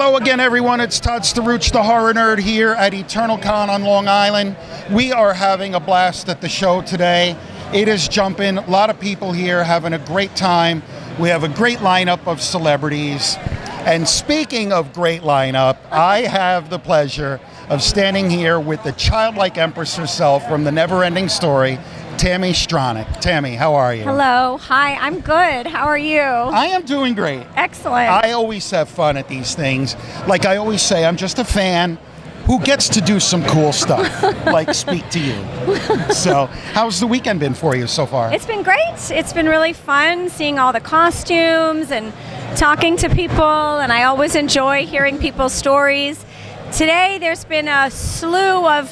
Hello again, everyone. It's Todd Staruch, the horror nerd, here at Eternal Con on Long Island. We are having a blast at the show today. It is jumping. A lot of people here having a great time. We have a great lineup of celebrities. And speaking of great lineup, I have the pleasure of standing here with the Childlike Empress herself from the Neverending Story, Tami Stronach. Tammy, how are you? Hello. Hi, I'm good. How are you? I am doing great. Excellent. I always have fun at these things. Like I always say, I'm just a fan who gets to do some cool stuff, like speak to you. So, how's the weekend been for you so far? It's been great. It's been really fun seeing all the costumes and talking to people, and I always enjoy hearing people's stories. Today, there's been a slew of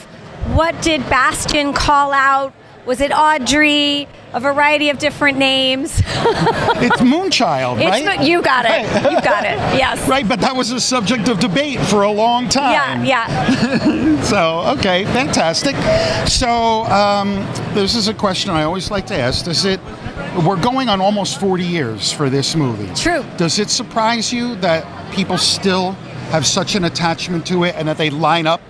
what did Bastian call out? Was it Audrey? A variety of different names. It's Moonchild, right? You got it. Right. You got it. Yes. Right, but that was a subject of debate for a long time. Yeah. So, okay, fantastic. So, this is a question I always like to ask. We're going on almost 40 years for this movie. True. Does it surprise you that people still have such an attachment to it and that they line up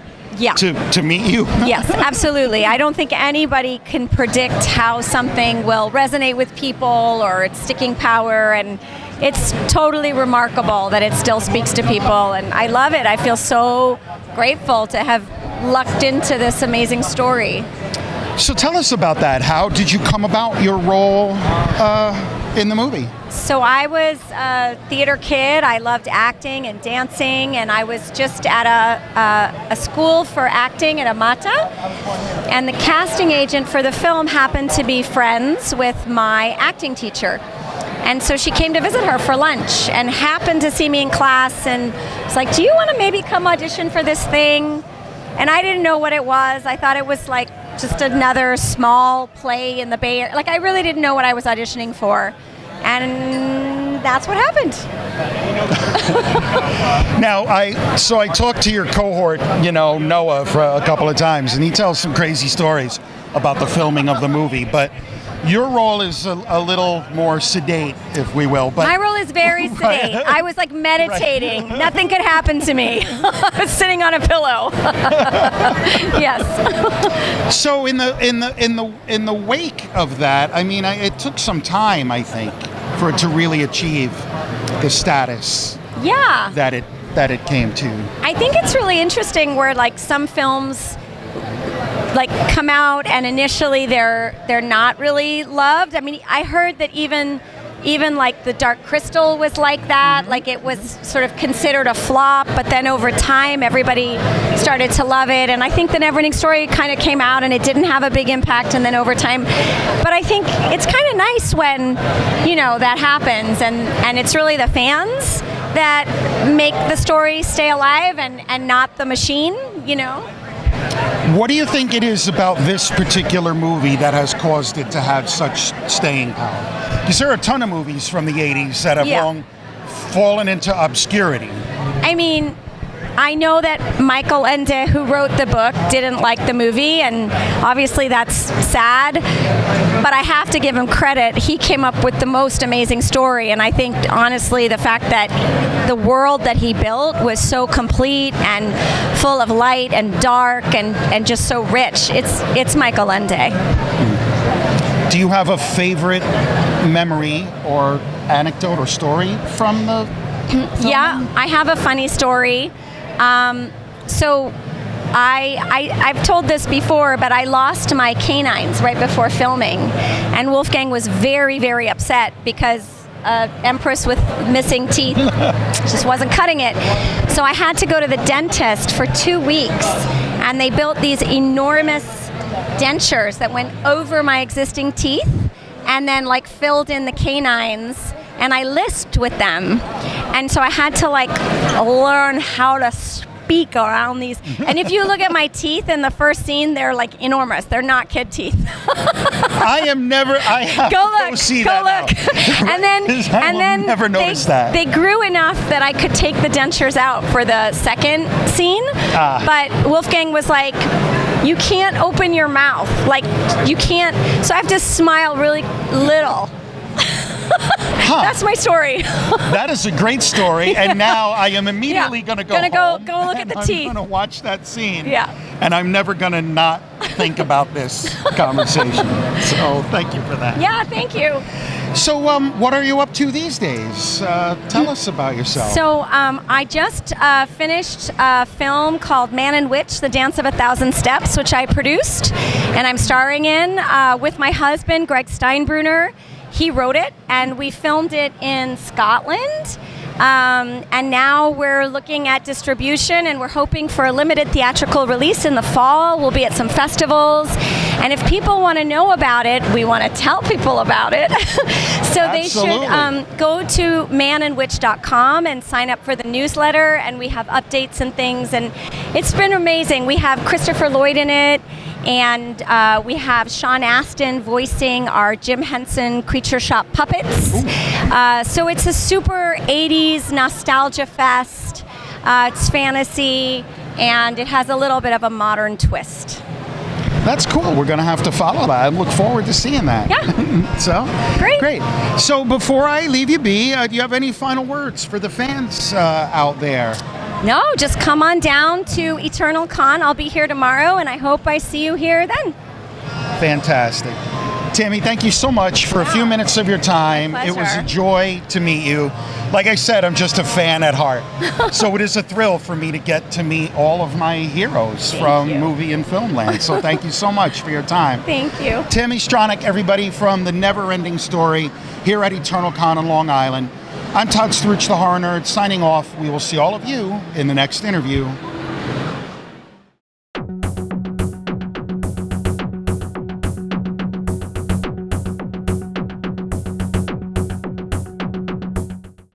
to meet you? Yes, absolutely. I don't think anybody can predict how something will resonate with people or its sticking power, and it's totally remarkable that it still speaks to people, and I love it. I feel so grateful to have lucked into this amazing story. So tell us about that. How did you come about your role in the movie? So I was a theater kid. I loved acting and dancing, and I was just at a school for acting at Amata, and the casting agent for the film happened to be friends with my acting teacher. And so she came to visit her for lunch and happened to see me in class and was like, do you want to maybe come audition for this thing? And I didn't know what it was. I thought it was like just another small play in the Bay Area. Like, I really didn't know what I was auditioning for. And that's what happened. Now, I talked to your cohort, Noah, for a couple of times, and he tells some crazy stories about the filming of the movie. But your role is a little more sedate, if we will. But my role is very sedate. I was like meditating. Right. Nothing could happen to me. I was sitting on a pillow. Yes. So in the wake of that, I mean, it took some time, I think, for it to really achieve the status that it came to. I think it's really interesting where like some films like come out and initially they're not really loved. I mean, I heard that even like The Dark Crystal was like that. Mm-hmm. Like it was sort of considered a flop, but then over time everybody started to love it. And I think the Neverending Story kind of came out and it didn't have a big impact, and then over time. But I think it's kind of nice when, that happens, and it's really the fans that make the story stay alive and not the machine, What do you think it is about this particular movie that has caused it to have such staying power? Because there are a ton of movies from the 80s that have long fallen into obscurity. I mean, I know that Michael Ende, who wrote the book, didn't like the movie, and obviously that's sad, but I have to give him credit. He came up with the most amazing story, and I think, honestly, the fact that the world that he built was so complete and full of light and dark and just so rich. It's Michael Ende. Do you have a favorite memory or anecdote or story from the film? Yeah, I have a funny story. So I've told this before, but I lost my canines right before filming, and Wolfgang was very, very upset because Empress with missing teeth just wasn't cutting it. So I had to go to the dentist for 2 weeks, and they built these enormous dentures that went over my existing teeth and then like filled in the canines, and I lisped with them. And so I had to like learn how to speak around these. And if you look at my teeth in the first scene, they're like enormous. They're not kid teeth. I have go look, to see go that look. Now. and then never noticed that. They grew enough that I could take the dentures out for the second scene. But Wolfgang was like, you can't open your mouth. Like, you can't. So I have to smile really little. That's my story. That is a great story, and now I am immediately going to go home. Go look at the teeth. I'm going to watch that scene. Yeah. And I'm never going to not think about this conversation. So thank you for that. Yeah, thank you. So what are you up to these days? Tell us about yourself. So I just finished a film called Man and Witch, The Dance of a Thousand Steps, which I produced, and I'm starring in with my husband, Greg Steinbrunner. He wrote it, and we filmed it in Scotland. And now we're looking at distribution, and we're hoping for a limited theatrical release in the fall. We'll be at some festivals, and if people want to know about it, we want to tell people about it. So they should go to manandwitch.com and sign up for the newsletter, and we have updates and things, and it's been amazing. We have Christopher Lloyd in it, and we have Sean Astin voicing our Jim Henson Creature Shop puppets. So it's a super 80s nostalgia fest. It's fantasy, and it has a little bit of a modern twist. That's cool. We're going to have to follow that. I look forward to seeing that. Yeah. So great. So before I leave you be, do you have any final words for the fans out there? No, just come on down to Eternal Con. I'll be here tomorrow, and I hope I see you here then. Fantastic. Tammy, thank you so much for a few minutes of your time. My It was a pleasure. joy to meet you. Like I said, I'm just a fan at heart. So it is a thrill for me to get to meet all of my heroes from you. movie and film land. So thank you so much for your time. Thank you. Tami Stronach, everybody from the Neverending Story here at Eternal Con on Long Island. I'm Todd Struch, the Horror Nerd, signing off. We will see all of you in the next interview.